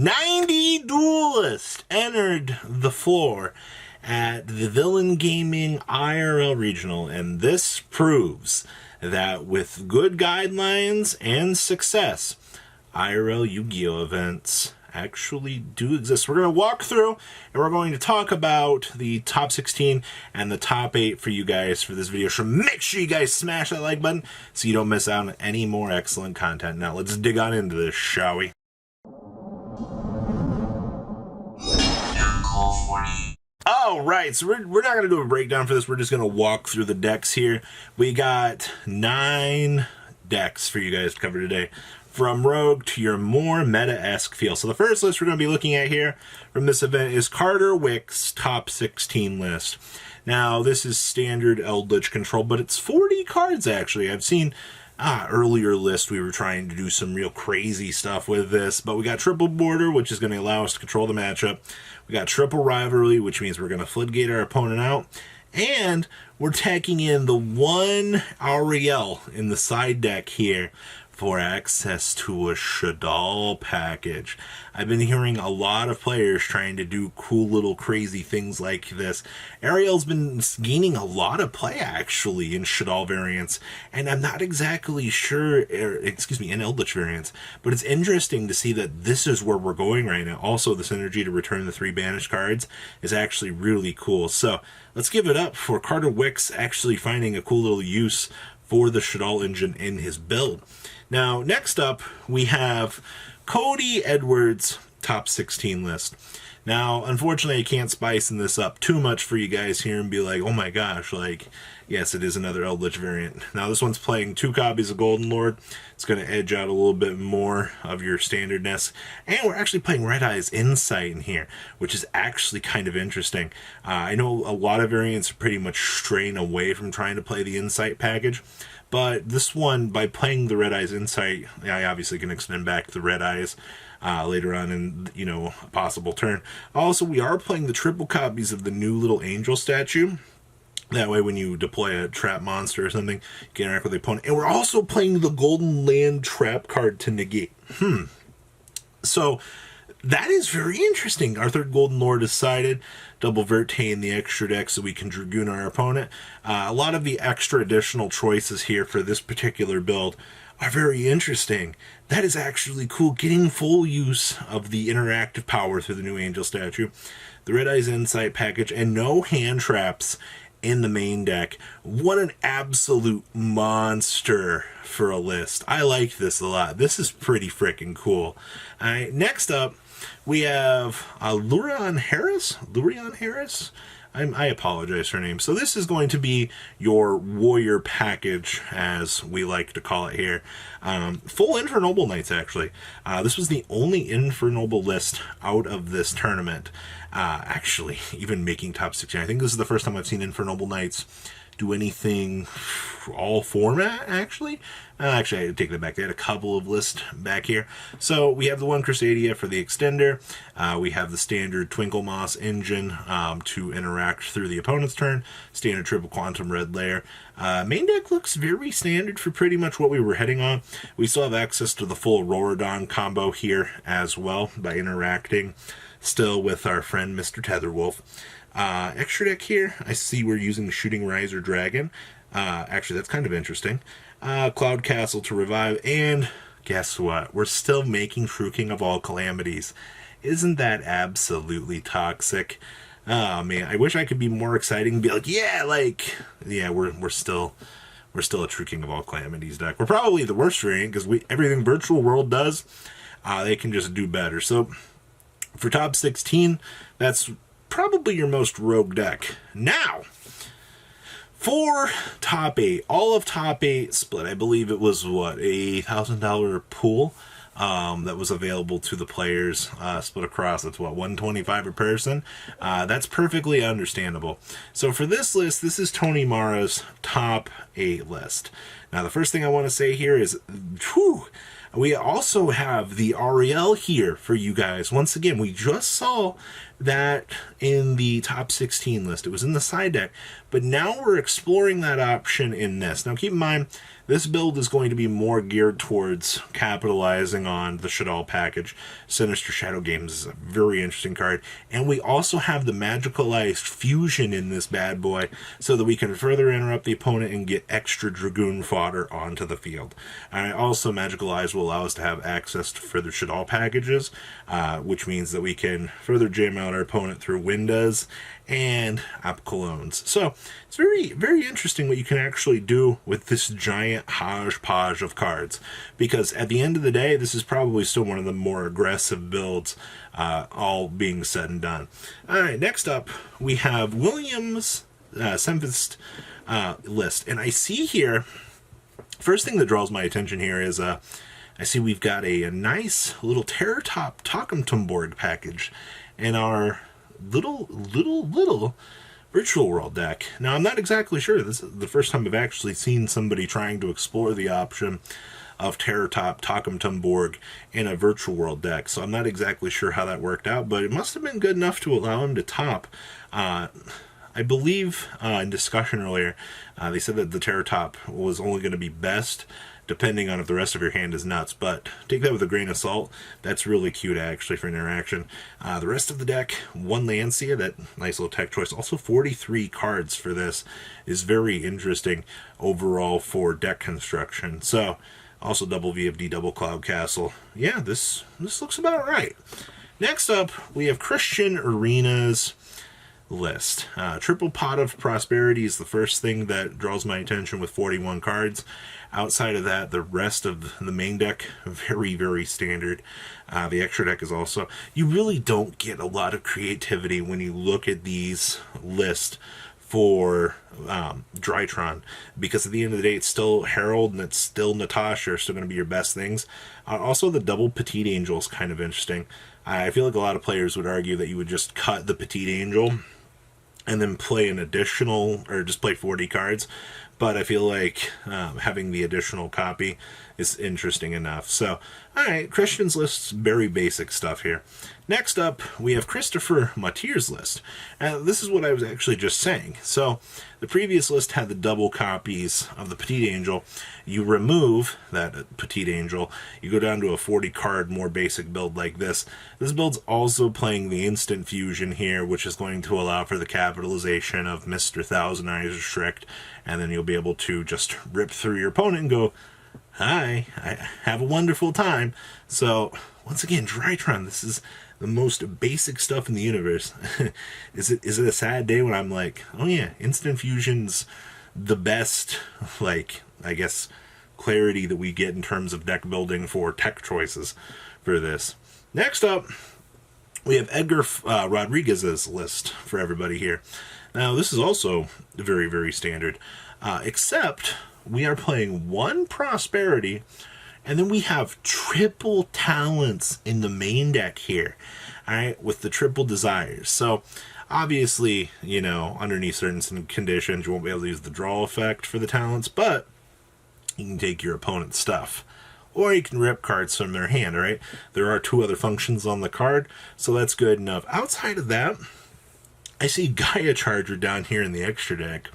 90 Duelist entered the floor at the Villain Gaming IRL Regional, and this proves that with good guidelines and success, IRL Yu-Gi-Oh! Events actually do exist. We're going to walk through and we're going to talk about the top 16 and the top 8 for you guys for this video. So make sure you guys smash that like button so you don't miss out on any more excellent content. Now let's dig on into this, shall we? Alright, so we're not going to do a breakdown for this. We're just going to walk through the decks here. We got 9 decks for you guys to cover today, from Rogue to your more meta-esque feel. So the first list we're going to be looking at here from this event is Carter Wick's top 16 list. Now, this is standard Eldritch control, but it's 40 cards, actually. I've seen earlier list we were trying to do some real crazy stuff with this, but we got triple border, which is going to allow us to control the matchup. We got triple rivalry, which means we're going to floodgate our opponent out, and we're tacking in the one Ariel in the side deck here for access to a Shaddoll package. I've been hearing a lot of players trying to do cool little crazy things like this. Ariel's been gaining a lot of play actually in Shaddoll variants, and I'm not exactly sure, in Eldritch variants, but it's interesting to see that this is where we're going right now. Also, the synergy to return the 3 banished cards is actually really cool. So let's give it up for Carter Wicks actually finding a cool little use for the Shaddoll engine in his build. Now, next up, we have Cody Edwards' top 16 list. Now, unfortunately, I can't spice this up too much for you guys here and be like, oh my gosh, like, yes, it is another Eldritch variant. Now, this one's playing 2 copies of Golden Lord. It's going to edge out a little bit more of your standardness. And we're actually playing Red Eyes Insight in here, which is actually kind of interesting. I know a lot of variants are pretty much straying away from trying to play the Insight package. But this one, by playing the Red Eyes Insight, I obviously can extend back the Red Eyes later on in, a possible turn. Also, we are playing the triple copies of the new little angel statue. That way, when you deploy a trap monster or something, you can interact with the opponent. And we're also playing the Golden Land trap card to negate. So, that is very interesting. Our third Golden Lord decided double Vertain the extra deck so we can Dragoon our opponent. A lot of the extra additional choices here for this particular build are very interesting. That is actually cool. Getting full use of the interactive power through the new angel statue, the Red Eyes Insight package, and no hand traps in the main deck. What an absolute monster for a list. I like this a lot. This is pretty freaking cool. All right, next up, we have Lurion Harris? I apologize for her name. So this is going to be your warrior package, as we like to call it here. Full Infernoble Knights, actually. This was the only Infernoble list out of this tournament. Actually, even making top 16. I think this is the first time I've seen Infernoble Knights do anything all format, actually. Actually, I take that back. They had a couple of lists back here. So we have the one Crusadia for the extender. We have the standard Twinkle Moss engine to interact through the opponent's turn. Standard triple quantum red layer. Main deck looks very standard for pretty much what we were heading on. We still have access to the full Rorodon combo here as well by interacting still with our friend Mr. Tetherwolf. Extra deck here, I see we're using the Shooting Riser Dragon. Actually, that's kind of interesting. Cloud Castle to revive, and guess what? We're still making True King of All Calamities. Isn't that absolutely toxic? Oh man, I wish I could be more exciting and be like, yeah, we're still a True King of All Calamities deck. We're probably the worst variant because everything Virtual World does, they can just do better. So for top 16, that's probably your most rogue deck. Now, for top 8, all of top 8 split, I believe it was, what, a $1,000 pool that was available to the players, split across, that's what, $125 per person. That's perfectly understandable. So for this list, this is Tony Mara's top 8 list. Now, the first thing I want to say here is, we also have the Ariel here for you guys. Once again, we just saw that in the top 16 list. It was in the side deck, but now we're exploring that option in this. Now, keep in mind, This build is going to be more geared towards capitalizing on the Shaddoll package. Sinister Shadow Games is a very interesting card. And we also have the Magicalized Fusion in this bad boy, so that we can further interrupt the opponent and get extra Dragoon fodder onto the field. And also, Magicalized will allow us to have access to further Shaddoll packages, which means that we can further jam out our opponent through Windas and Apocalones. So it's very, very interesting what you can actually do with this giant hodgepodge of cards, because at the end of the day, this is probably still one of the more aggressive builds, all being said and done. All right, next up, we have Williams' Sempest list. And I see here, first thing that draws my attention here is I see we've got a nice little Terratop Tokumtumborg package in our little Virtual World deck. Now, I'm not exactly sure. This is the first time I've actually seen somebody trying to explore the option of Terratop Tokumtumborg in a Virtual World deck, so I'm not exactly sure how that worked out, but it must have been good enough to allow him to top. I believe in discussion earlier, they said that the Terratop was only going to be best depending on if the rest of your hand is nuts, but take that with a grain of salt. That's really cute, actually, for an interaction. The rest of the deck, one Lancia, that nice little tech choice. Also, 43 cards for this is very interesting overall for deck construction. So, also double VFD, double Cloud Castle. Yeah, this looks about right. Next up, we have Christian Arena's list. Triple Pot of Prosperity is the first thing that draws my attention with 41 cards. Outside of that, the rest of the main deck, very, very standard. The extra deck is also... You really don't get a lot of creativity when you look at these lists for Drytron, because at the end of the day, it's still Herald and it's still Natasha are still going to be your best things. Also, the double Petite Angel is kind of interesting. I feel like a lot of players would argue that you would just cut the Petite Angel and then play an additional, or just play 40 cards. But I feel like having the additional copy is interesting enough. So, alright, Christian's list's very basic stuff here. Next up, we have Christopher Matier's list. This is what I was actually just saying. So, the previous list had the double copies of the Petite Angel. You remove that Petite Angel, you go down to a 40-card, more basic build like this. This build's also playing the Instant Fusion here, which is going to allow for the capitalization of Mr. Thousand Eyes Restrict, and then you'll be able to just rip through your opponent and go, hi, I have a wonderful time. So, once again, Drytron, this is the most basic stuff in the universe. Is it a sad day when I'm like, oh yeah, Instant Fusion's the best, like, I guess, clarity that we get in terms of deck building for tech choices for this. Next up, we have Edgar Rodriguez's list for everybody here. Now, this is also very, very standard, except we are playing one Prosperity, and then we have triple talents in the main deck here, alright, with the triple desires. So, obviously, you know, underneath certain conditions, you won't be able to use the draw effect for the talents, but you can take your opponent's stuff. Or you can rip cards from their hand, alright? There are two other functions on the card, so that's good enough. Outside of that, I see Gaia Charger down here in the extra deck.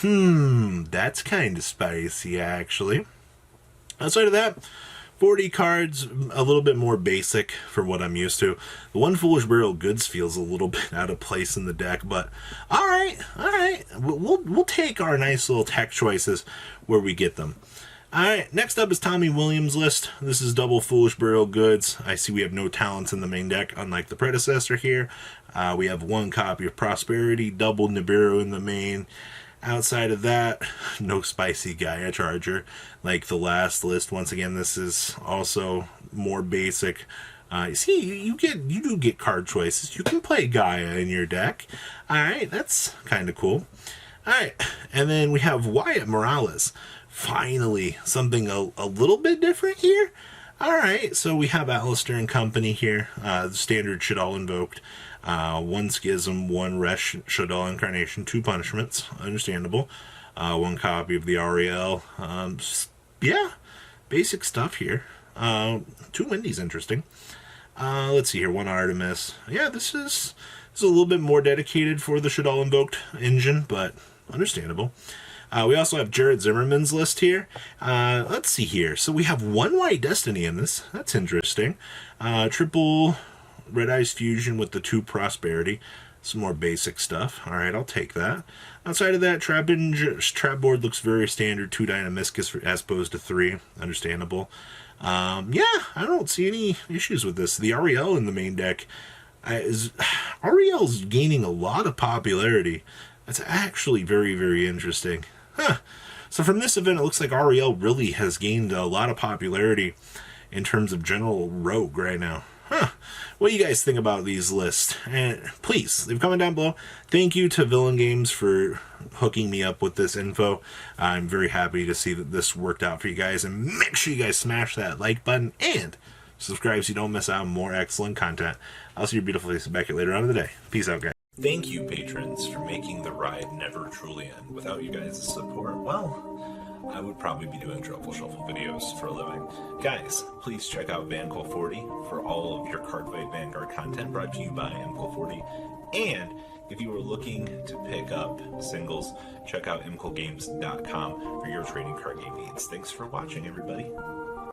That's kind of spicy, actually. Outside of that, 40 cards, a little bit more basic for what I'm used to. The One Foolish Burial Goods feels a little bit out of place in the deck, but alright. We'll take our nice little tech choices where we get them. Alright, next up is Tommy Williams' list. This is double Foolish Burial Goods. I see we have no talents in the main deck, unlike the predecessor here. We have one copy of Prosperity, double Nibiru in the main. Outside of that, no spicy Gaia Charger like the last list. Once again, this is also more basic. See, you do get card choices. You can play Gaia in your deck. Alright, that's kind of cool. Alright, and then we have Wyatt Morales. Finally, something a little bit different here. Alright, so we have Alistair and company here. The standard Shaddoll invoked. One Schism, one Resh Shaddoll Incarnation, two punishments. Understandable. One copy of the Ariel. Yeah, basic stuff here. Two Wendy's interesting. Let's see here. One Artemis. Yeah, this is a little bit more dedicated for the Shaddoll invoked engine, but understandable. We also have Jared Zimmerman's list here. Let's see here. So we have one White Destiny in this. That's interesting. Triple Red Eyes Fusion with the 2 Prosperity. Some more basic stuff. All right, I'll take that. Outside of that, trap board looks very standard. 2 Dynamiscus as opposed to 3. Understandable. Yeah, I don't see any issues with this. The Ariel in the main deck Ariel's gaining a lot of popularity. That's actually very, very interesting. Huh. So from this event, it looks like Ariel really has gained a lot of popularity in terms of general Rogue right now. Huh. What do you guys think about these lists? And please, leave a comment down below. Thank you to Villain Games for hooking me up with this info. I'm very happy to see that this worked out for you guys. And make sure you guys smash that like button and subscribe so you don't miss out on more excellent content. I'll see your beautiful faces back here later on in the day. Peace out, guys. Thank you, patrons, for making the ride never truly end. Without you guys' support, well, I would probably be doing Truffle Shuffle videos for a living. Guys, please check out VanCool40 for all of your Cardfight Vanguard content brought to you by MCool40. And if you are looking to pick up singles, check out mcoolgames.com for your trading card game needs. Thanks for watching, everybody.